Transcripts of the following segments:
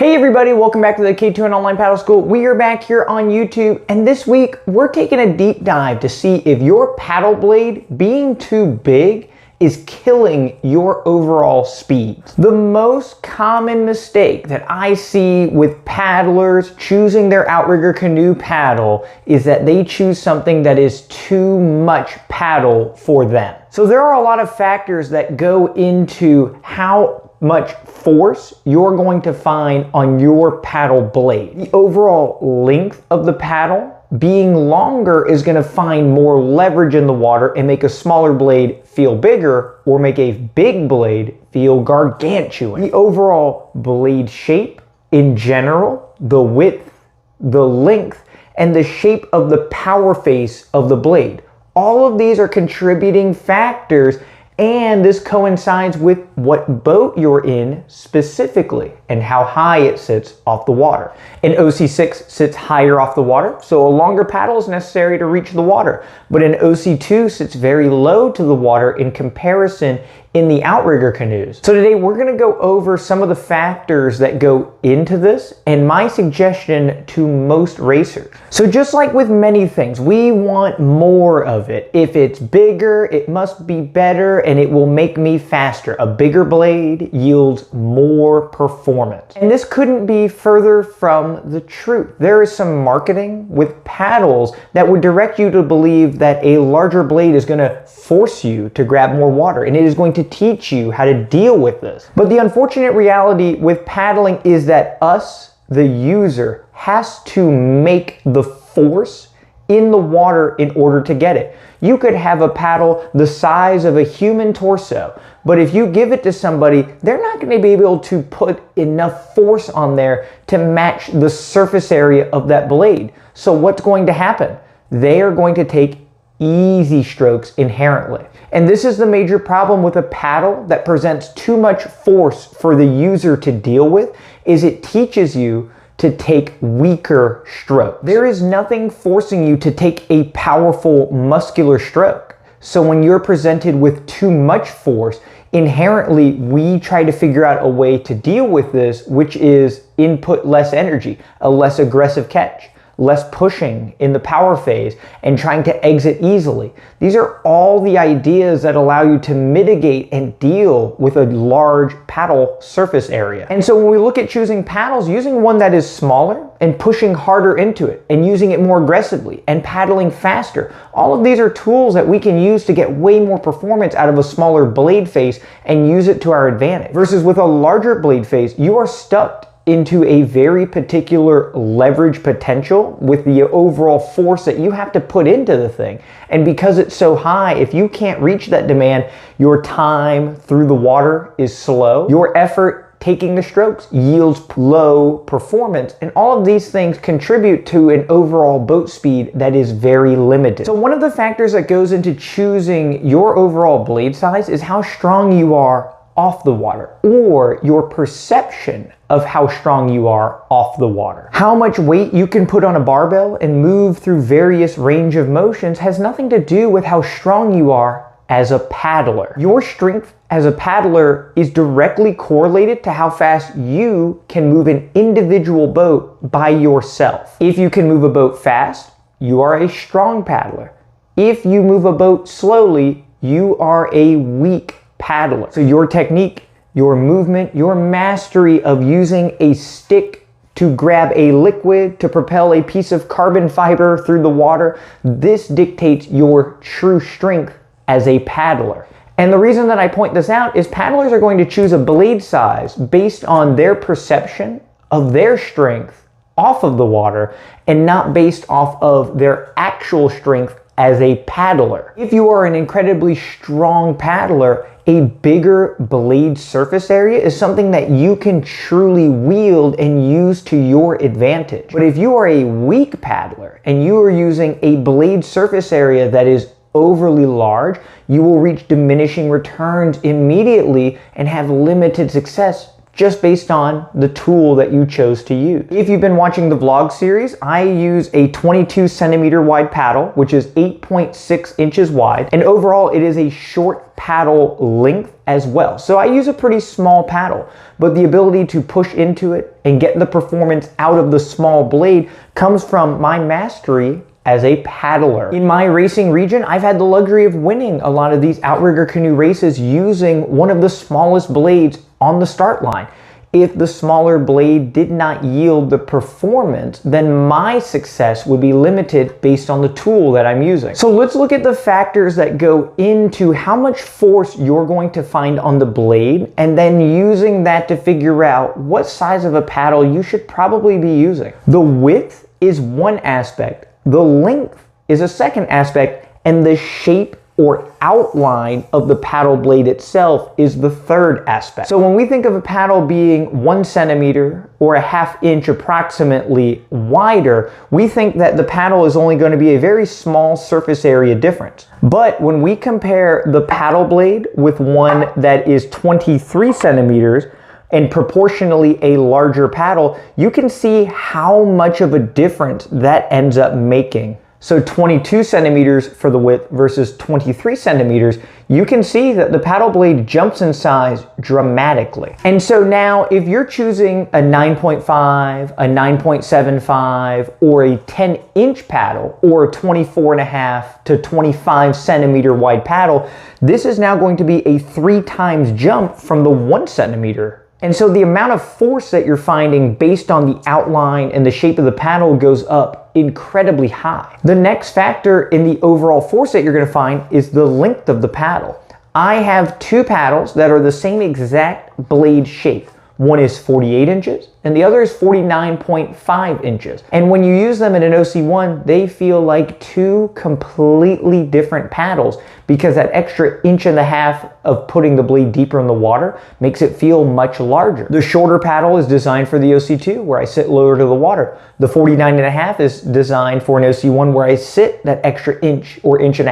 Hey everybody, welcome back to the K2N Online Paddle School. We are back here on YouTube, and this week we're taking a deep dive to see if your paddle blade being too big is killing your overall speed. The most common mistake that I see with paddlers choosing their Outrigger canoe paddle is that they choose something that is too much paddle for them. So there are a lot of factors that go into how much force you're going to find on your paddle blade. The overall length of the paddle being longer is going to find more leverage in the water and make a smaller blade feel bigger, or make a big blade feel gargantuan. The overall blade shape in general, the width, the length, and the shape of the power face of the blade. All of these are contributing factors, and this coincides with what boat you're in specifically and how high it sits off the water. An OC6 sits higher off the water, so a longer paddle is necessary to reach the water. But an OC2 sits very low to the water in comparison in the Outrigger canoes. So today we're gonna go over some of the factors that go into this and my suggestion to most racers. So just like with many things, we want more of it. If it's bigger, it must be better and it will make me faster. A bigger blade yields more performance. And this couldn't be further from the truth. There is some marketing with paddles that would direct you to believe that a larger blade is gonna force you to grab more water, and it is going to teach you how to deal with this. But the unfortunate reality with paddling is that us, the user, has to make the force in the water in order to get it. You could have a paddle the size of a human torso, but if you give it to somebody, they're not going to be able to put enough force on there to match the surface area of that blade. So what's going to happen? They are going to take easy strokes inherently. And this is the major problem with a paddle that presents too much force for the user to deal with, is it teaches you to take weaker strokes. There is nothing forcing you to take a powerful muscular stroke. So when you're presented with too much force, inherently we try to figure out a way to deal with this, which is input less energy, a less aggressive catch, less pushing in the power phase, and trying to exit easily. These are all the ideas that allow you to mitigate and deal with a large paddle surface area. And so when we look at choosing paddles, using one that is smaller and pushing harder into it and using it more aggressively and paddling faster, all of these are tools that we can use to get way more performance out of a smaller blade face and use it to our advantage. Versus with a larger blade face, you are stuck into a very particular leverage potential with the overall force that you have to put into the thing. And because it's so high, if you can't reach that demand, your time through the water is slow. Your effort taking the strokes yields low performance, and all of these things contribute to an overall boat speed that is very limited. So one of the factors that goes into choosing your overall blade size is how strong you are off the water, or your perception of how strong you are off the water. How much weight you can put on a barbell and move through various range of motions has nothing to do with how strong you are as a paddler. Your strength as a paddler is directly correlated to how fast you can move an individual boat by yourself. If you can move a boat fast, you are a strong paddler. If you move a boat slowly, you are a weak paddler. So your technique, your movement, your mastery of using a stick to grab a liquid, to propel a piece of carbon fiber through the water, this dictates your true strength as a paddler. And the reason that I point this out is paddlers are going to choose a blade size based on their perception of their strength off of the water and not based off of their actual strength as a paddler. If you are an incredibly strong paddler, a bigger blade surface area is something that you can truly wield and use to your advantage. But if you are a weak paddler and you are using a blade surface area that is overly large, you will reach diminishing returns immediately and have limited success just based on the tool that you chose to use. If you've been watching the vlog series, I use a 22 centimeter wide paddle, which is 8.6 inches wide. And overall, it is a short paddle length as well. So I use a pretty small paddle, but the ability to push into it and get the performance out of the small blade comes from my mastery as a paddler. In my racing region, I've had the luxury of winning a lot of these Outrigger canoe races using one of the smallest blades on the start line. If the smaller blade did not yield the performance, then my success would be limited based on the tool that I'm using. So let's look at the factors that go into how much force you're going to find on the blade, and then using that to figure out what size of a paddle you should probably be using. The width is one aspect. The length is a second aspect, and the shape or outline of the paddle blade itself is the third aspect. So when we think of a paddle being 1 centimeter or a ½ inch approximately wider, we think that the paddle is only going to be a very small surface area difference. But when we compare the paddle blade with one that is 23 centimeters, and proportionally a larger paddle, you can see how much of a difference that ends up making. So 22 centimeters for the width versus 23 centimeters, you can see that the paddle blade jumps in size dramatically. And so now if you're choosing a 9.5, a 9.75, or a 10-inch paddle, or a 24.5 to 25 centimeter wide paddle, this is now going to be a 3 times jump from the 1 centimeter. And so the amount of force that you're finding based on the outline and the shape of the paddle goes up incredibly high. The next factor in the overall force that you're going to find is the length of the paddle. I have 2 paddles that are the same exact blade shape. One is 48 inches and the other is 49.5 inches. And when you use them in an OC1, they feel like 2 completely different paddles because that extra 1.5 inches of putting the blade deeper in the water makes it feel much larger. The shorter paddle is designed for the OC2 where I sit lower to the water. The 49.5 is designed for an OC1 where I sit that extra 1 inch or 1.5 inches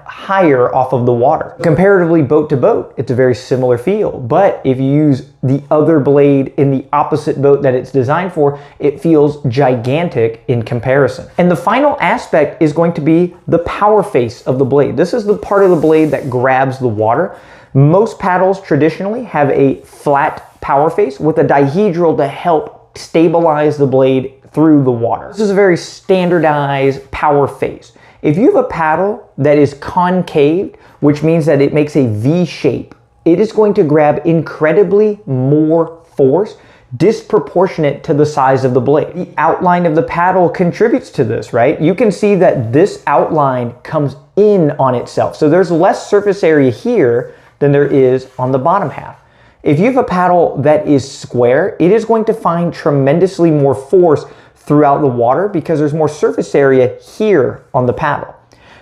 higher off of the water. Comparatively boat to boat, it's a very similar feel, but if you use the other blade in the opposite boat that it's designed for, it feels gigantic in comparison. And the final aspect is going to be the power face of the blade. This is the part of the blade that grabs the water. Most paddles traditionally have a flat power face with a dihedral to help stabilize the blade through the water. This is a very standardized power face. If you have a paddle that is concave, which means that it makes a V shape, it is going to grab incredibly more force disproportionate to the size of the blade. The outline of the paddle contributes to this, right? You can see that this outline comes in on itself. So there's less surface area here than there is on the bottom half. If you have a paddle that is square, it is going to find tremendously more force throughout the water because there's more surface area here on the paddle.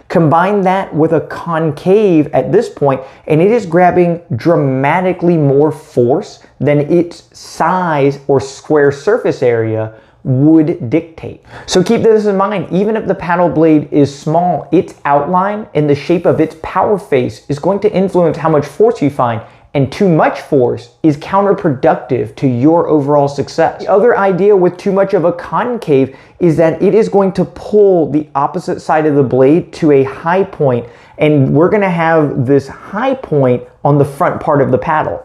Combine that with a concave at this point, and it is grabbing dramatically more force than its size or square surface area would dictate. So keep this in mind, even if the paddle blade is small, its outline and the shape of its power face is going to influence how much force you find, and too much force is counterproductive to your overall success. The other idea with too much of a concave is that it is going to pull the opposite side of the blade to a high point, and we're gonna have this high point on the front part of the paddle.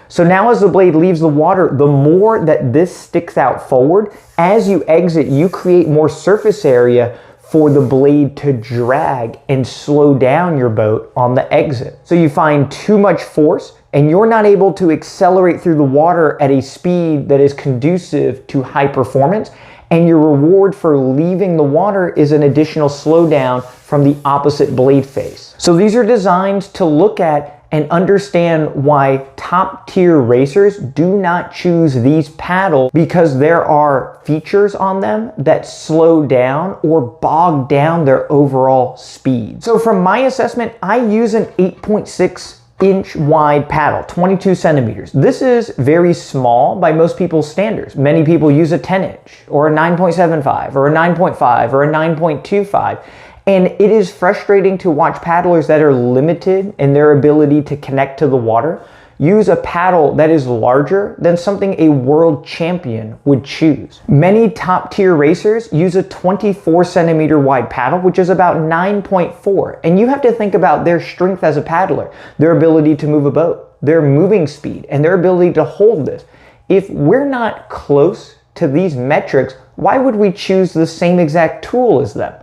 So now as the blade leaves the water, the more that this sticks out forward, as you exit, you create more surface area for the blade to drag and slow down your boat on the exit. So you find too much force and you're not able to accelerate through the water at a speed that is conducive to high performance, and your reward for leaving the water is an additional slowdown from the opposite blade face. So these are designs to look at and understand why top tier racers do not choose these paddles, because there are features on them that slow down or bog down their overall speed. So from my assessment, I use an 8.6 inch wide paddle, 22 centimeters. This is very small by most people's standards. Many people use a 10 inch or a 9.75 or a 9.5 or a 9.25. And it is frustrating to watch paddlers that are limited in their ability to connect to the water use a paddle that is larger than something a world champion would choose. Many top tier racers use a 24 centimeter wide paddle, which is about 9.4. And you have to think about their strength as a paddler, their ability to move a boat, their moving speed, and their ability to hold this. If we're not close to these metrics, why would we choose the same exact tool as them?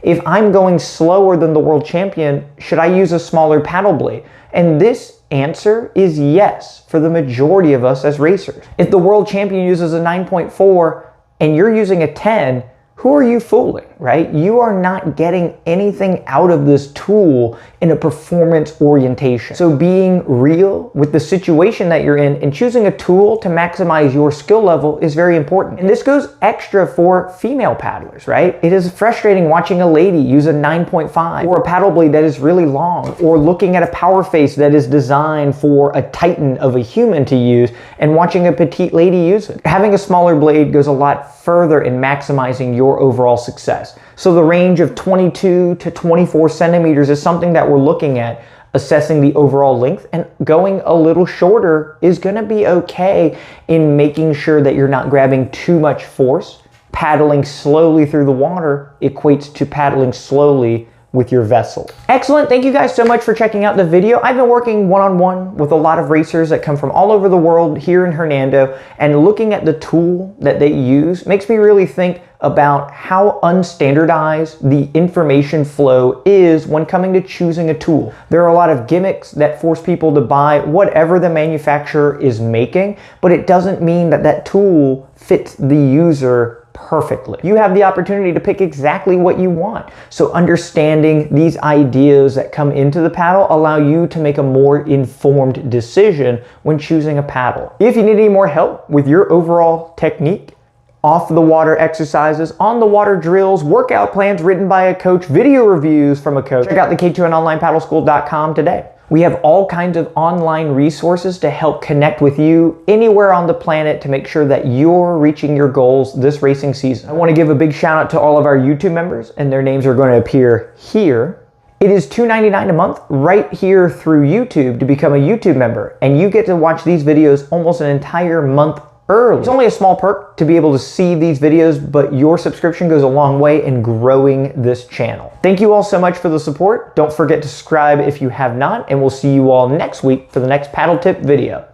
If I'm going slower than the world champion, should I use a smaller paddle blade? And this answer is yes for the majority of us as racers. If the world champion uses a 9.4 and you're using a 10, who are you fooling, right? You are not getting anything out of this tool in a performance orientation. So being real with the situation that you're in and choosing a tool to maximize your skill level is very important. And this goes extra for female paddlers, right? It is frustrating watching a lady use a 9.5 or a paddle blade that is really long, or looking at a power face that is designed for a titan of a human to use and watching a petite lady use it. Having a smaller blade goes a lot further in maximizing your overall success. So the range of 22 to 24 centimeters is something that we're looking at, assessing the overall length, and going a little shorter is gonna be okay in making sure that you're not grabbing too much force. Paddling slowly through the water equates to paddling slowly with your vessel. Excellent. Thank you guys so much for checking out the video. I've been working one-on-one with a lot of racers that come from all over the world here in Hernando, and looking at the tool that they use makes me really think about how unstandardized the information flow is when coming to choosing a tool. There are a lot of gimmicks that force people to buy whatever the manufacturer is making, but it doesn't mean that that tool fits the user perfectly. You have the opportunity to pick exactly what you want. So understanding these ideas that come into the paddle allow you to make a more informed decision when choosing a paddle. If you need any more help with your overall technique, off the water exercises, on the water drills, workout plans written by a coach, video reviews from a coach, check out the K2NOnlinePaddleSchool.com today. We have all kinds of online resources to help connect with you anywhere on the planet to make sure that you're reaching your goals this racing season. I want to give a big shout out to all of our YouTube members, and their names are going to appear here. It is $2.99 a month right here through YouTube to become a YouTube member, and you get to watch these videos almost an entire month early. It's only a small perk to be able to see these videos, but your subscription goes a long way in growing this channel. Thank you all so much for the support. Don't forget to subscribe if you have not, and we'll see you all next week for the next paddle tip video.